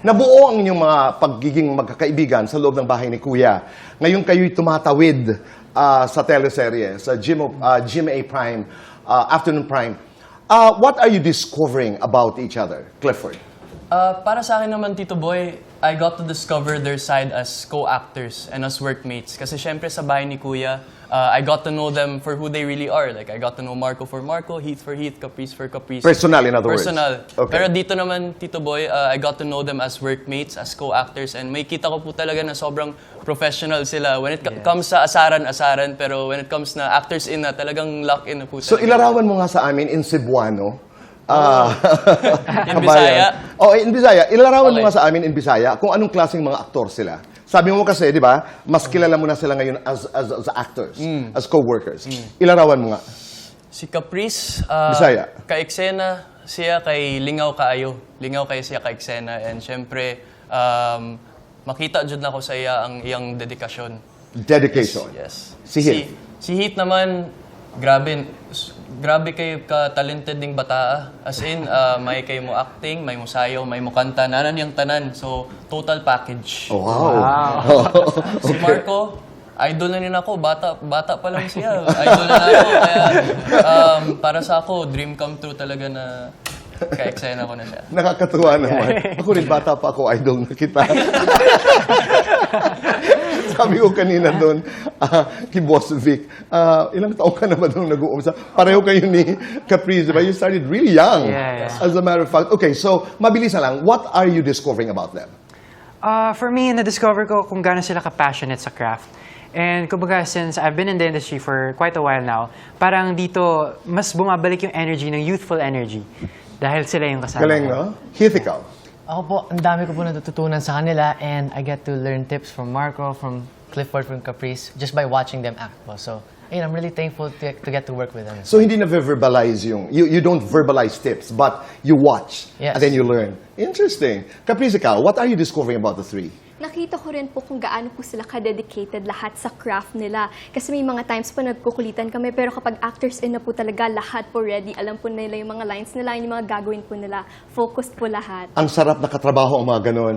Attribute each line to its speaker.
Speaker 1: Nabuo ang inyong mga pagiging magkakaibigan sa loob ng bahay ni Kuya. Ngayon kayo'y tumatawid sa teleserye, sa GMA Prime, Afternoon Prime. What are you discovering about each other, Clifford?
Speaker 2: Para sa akin naman, Tito Boy, I got to discover their side as co-actors and as workmates. Kasi syempre sa bahay ni Kuya, I got to know them for who they really are. Like, I got to know Marco for Marco, Heath for Heath, Caprice for Caprice.
Speaker 1: Personal, in other words.
Speaker 2: Personal.
Speaker 1: Okay.
Speaker 2: Pero dito naman, Tito Boy, I got to know them as workmates, as co-actors, and may kita ko po talaga na sobrang professional sila. When it comes sa asaran, pero when it comes na actors in na, talagang lock in na po.
Speaker 1: So ilarawan mo nga sa amin in Cebuano.
Speaker 2: In Bisaya.
Speaker 1: Oh, in Bisaya. Ilarawan mo
Speaker 2: Okay.
Speaker 1: nga sa amin in Bisaya kung anong klaseng mga aktor sila. Sabi mo kasi, di ba, mas kilala mo na sila ngayon as actors, as co-workers. Ilarawan mo nga.
Speaker 2: Si Caprice,
Speaker 1: Bisaya.
Speaker 2: kay Eksena, siya kay Lingaw Kaayo. Lingaw kayo siya kay Eksena. And syempre, makita dyan ako sa iya ang iyang dedikasyon.
Speaker 1: Dedication.
Speaker 2: Yes.
Speaker 1: Si Heath.
Speaker 2: Si Heath naman, grabe kayo ka-talented ding bata. As in, may kayo mo acting, may mo sayaw, may mo kanta, nanan yung tanan. So, total package.
Speaker 1: Oh, wow.
Speaker 2: Si Marco, idol na rin ako. Bata pa lang siya. Idol na ako. Kaya, para sa ako, dream come true talaga na ka-eksena ko na siya.
Speaker 1: Nakakatuwa naman. Ako rin, bata pa ako, idol na kita. Sabi ko kanina doon, kay Boss Vic, ilang taon ka na ba doon nag-uumsa? Pareho kayo ni Caprice, diba? You started really young, as a matter of fact. Okay, so, mabilis na lang, what are you discovering about them?
Speaker 3: For me, na-discover ko kung gaano sila ka-passionate sa craft. And kumbaga, since I've been in the industry for quite a while now, parang dito, mas bumabalik yung energy, ng youthful energy. Dahil sila yung kasama.
Speaker 1: Galing, no? Heath, ikaw.
Speaker 4: Ako po, ang dami ko po natututunan sa kanila and I get to learn tips from Marco, from Clifford, from Caprice, just by watching them act po. So, ayun, I'm really thankful to get to work with them.
Speaker 1: So, hindi na-verbalize yung, you don't verbalize tips, but you watch,
Speaker 4: Yes.
Speaker 1: and then you learn. Interesting. Caprice, ikaw, what are you discovering about the three?
Speaker 5: Nakita ko rin po kung gaano po sila ka-dedicated lahat sa craft nila. Kasi may mga times po nagkukulitan kami, pero kapag actors in na po talaga, lahat po ready. Alam po nila yung mga lines nila, yung mga gagawin po nila. Focused po lahat.
Speaker 1: Ang sarap na katrabaho ang mga ganon.